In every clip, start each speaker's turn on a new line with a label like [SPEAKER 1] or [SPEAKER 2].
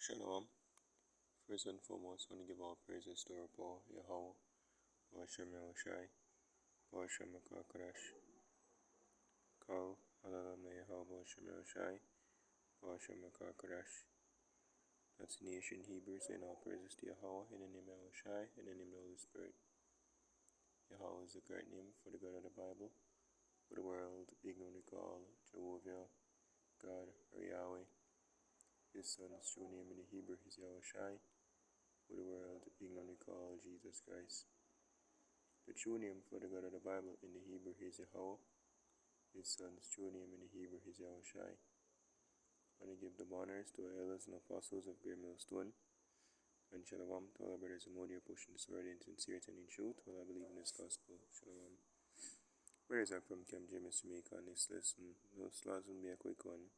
[SPEAKER 1] Shalom. First and foremost, I want to give all praises to our Paul, Yahweh, Hashem Yahushai, Hashem Makakadash, Kal, Halalam Yahweh, Hashem Yahushai, Hashem Makakadash. That's the nation Hebrew saying all praises to Yahweh in the name of Yahushai, in the name of the Holy Spirit. Yahweh is the great name for the God of the Bible, for the world ignorantly call Jehovah, God, or Yahweh. His son's true name in the Hebrew is Yahushai, for the world ignorantly call Jesus Christ. The true name for the God of the Bible in the Hebrew is Yahweh. His son's true name in the Hebrew is Yahushai. I want to give the honors to our elders and apostles of Great Millstone, and Shalom to all our brothers and mothers pushing this word in sincerity and in truth while I believe in this gospel. Shalom. Brothers are from Camp James, Jamaica, on this lesson. This lesson will be a quick one.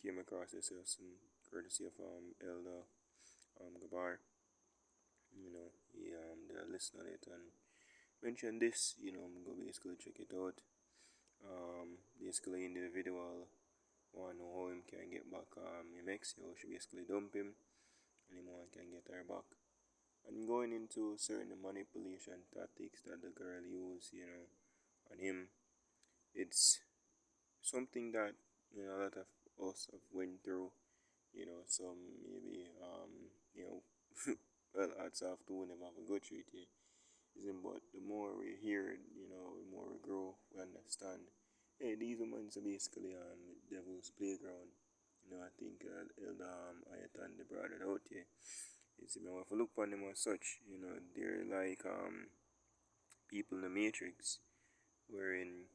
[SPEAKER 1] Came across this lesson courtesy of Elder Gabar. He did a listen on it and mentioned this. I'm gonna basically check it out. Basically in the individual want to know how him can get back him ex. She basically dump him and him can get her back. And going into certain manipulation tactics that the girl used, on him. It's something that a lot of us have went through. Some maybe well, hats off to them have a good treat here. But the more we hear it, the more we grow, we understand. Hey, these women are basically the devil's playground. I think Elder Ayatan they brought it out here. If you look upon them as such, they're like people in the Matrix, wherein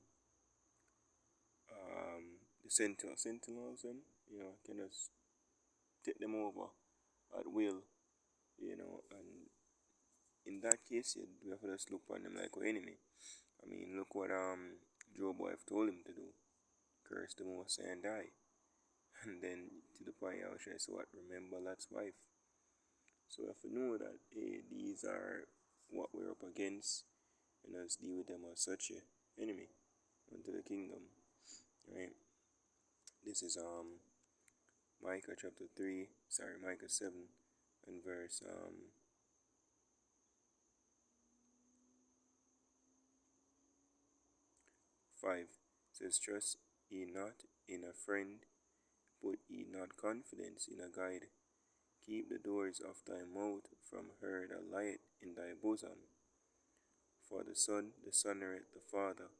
[SPEAKER 1] the sentinels them, can just take them over at will, and in that case, you have to just look upon them like an enemy. I mean, look what Job wife told him to do: curse the Most High and die. And then to the point, I was trying to say, what? Remember Lot's wife. So you have to know that these are what we're up against, and let's deal with them as such a enemy unto the kingdom. Right? This is Micah 7 and verse 5. It says, trust ye not in a friend, put ye not confidence in a guide. Keep the doors of thy mouth from her that lieth in thy bosom. For the son dishonoureth the father,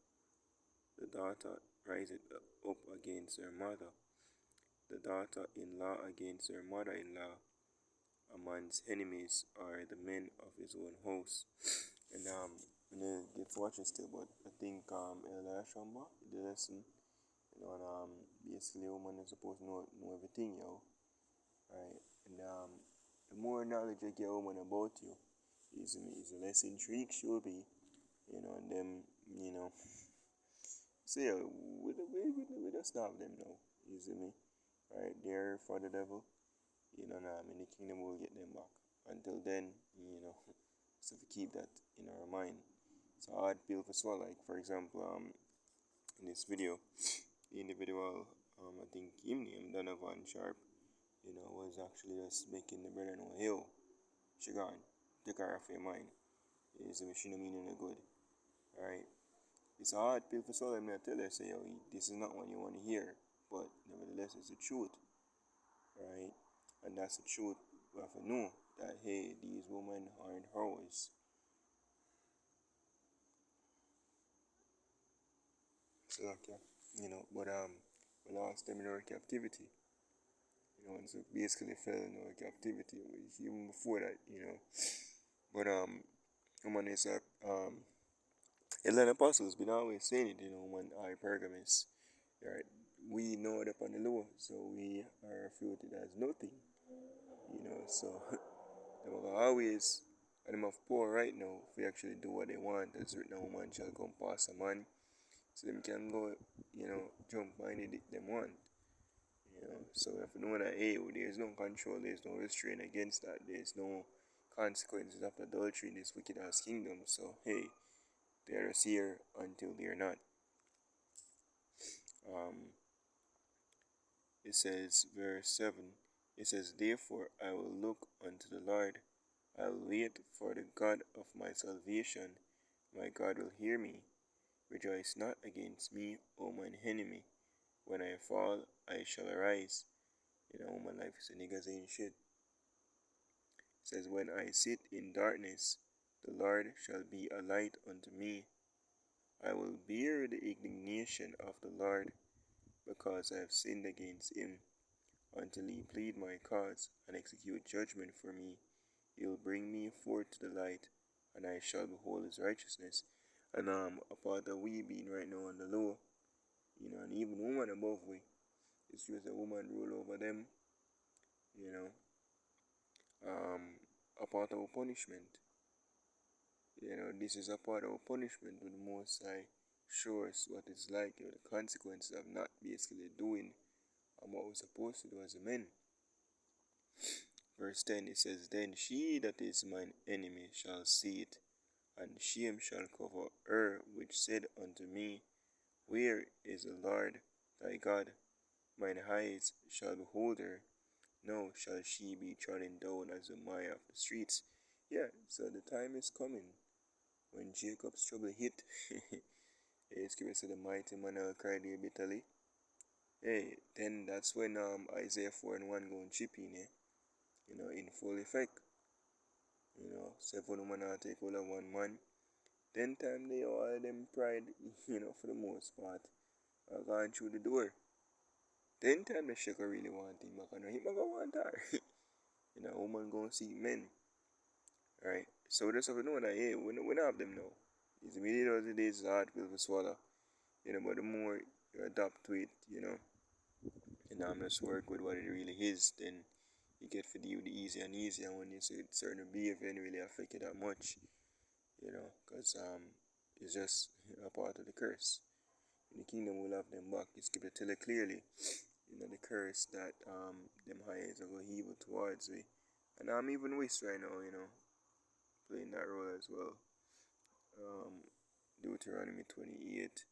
[SPEAKER 1] the daughter riseth up against her mother, the daughter-in-law against her mother-in-law. A man's enemies are the men of his own house. And I'm gonna get to watching still, but I think Elder Shamba, the lesson, and basically a woman is supposed to know everything, right? And the more knowledge you get a woman about you, is the less intrigued she'll be, and them, so yeah, we just stop them now, you see me, right? They're for the devil, in the kingdom will get them back. Until then, so if we keep that in our mind, it's a hard pill to swallow. Like for example, in this video, the individual, I think him named Donovan Sharp, was actually just making the brother know, yo, she gone, take her off your mind. Is a machine meaning no good, right? It's a hard pill to swallow. I'm gonna tell you, say, yo, this is not what you want to hear, but nevertheless, it's the truth, right? And that's the truth. We have to know that hey, these women aren't ours. So like, but we lost them in our captivity. And so basically fell in our captivity, which even before that, But woman is Atlanta Apostles been always saying it, when our pergamists, right? We know it up on the low, so we are refuted as nothing, so they will always, and them of poor right now, if we actually do what they want, as written, a woman shall come past a man, so them can go, jump behind it them want. So if you know that hey, there's no control, there's no restraint against that, there's no consequences of adultery in this wicked ass kingdom. So hey, they are here until they are not. It says verse 7, It says, therefore I will look unto the Lord. I will wait for the God of my salvation. My God will hear me. Rejoice not against me, O mine enemy. When I fall, I shall arise. My life is a niggas ain't shit. It says, when I sit in darkness, the Lord shall be a light unto me. I will bear the indignation of the Lord, because I have sinned against him. Until he plead my cause and execute judgment for me, he will bring me forth to the light, and I shall behold his righteousness. And a part of we being right now on the low, and even woman above we, it's just a woman rule over them, you know, a part of punishment. This is a part of punishment when the Most High shows us what it's like, the consequences of not basically doing what we're supposed to do as a man. Verse 10, it says, then she that is mine enemy shall see it, and shame shall cover her which said unto me, where is the Lord thy God? Mine eyes shall behold her. Now shall she be trodden down as the mire of the streets. Yeah, so the time is coming when Jacob's trouble hit. Hey, Scripture said the mighty man will cry there bitterly. Hey, then that's when Isaiah 4 and 1 going chip in, in full effect. Seven women will take hold of one man. Then time they all them pride, for the most part, are gone through the door. Then time the shaker really want him, but him gonna want her. Woman gonna see men. Right? So we just have to know that, hey, we don't have them now. It's immediate as it is hard pill to swallow. But the more you adapt to it, and just work with what it really is, then you get for you the easier and easier when you see certain behavior and really affect you that much, because it's just a part of the curse. In the kingdom will have them back. It's kept tell it clearly, the curse that them highs are going evil towards me. And I'm even with right now, playing that role as well. Deuteronomy 28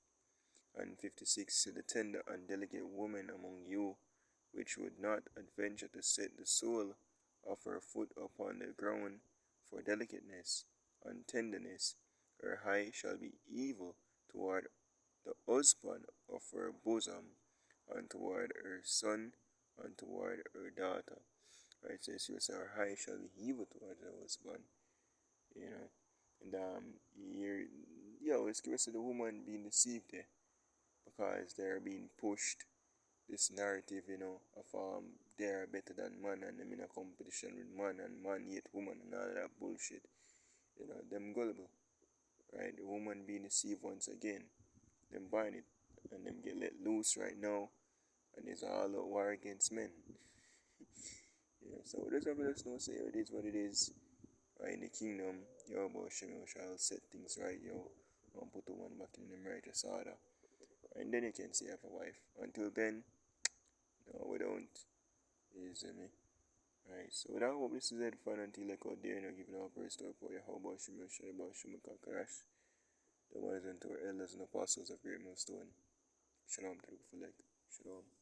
[SPEAKER 1] and 56 said, the tender and delicate woman among you, which would not adventure to set the sole of her foot upon the ground for delicateness and tenderness, her eye shall be evil toward the husband of her bosom, and toward her son, and toward her daughter. Right, so her eye shall be evil toward her husband, and here, it's curious to the woman being deceived there, because they're being pushed this narrative, of they're better than man and them in a competition with man and man yet woman and all that bullshit. Them gullible, right? The woman being deceived once again, them buying it and them get let loose right now, and it's all a war against men. So just have us know, say it is what it is. Right, in the kingdom, boy shall set things right, and put the one back in the righteous order. And then you can say have a wife. Until then, no, we don't. You see me? Right, so that hope this is it fun until I go there and giving our praise to for your how about Shimon Shai about Shimon Kakarash. The ones unto our elders and apostles of Great Millstone. Shalom to the full leg. Shalom.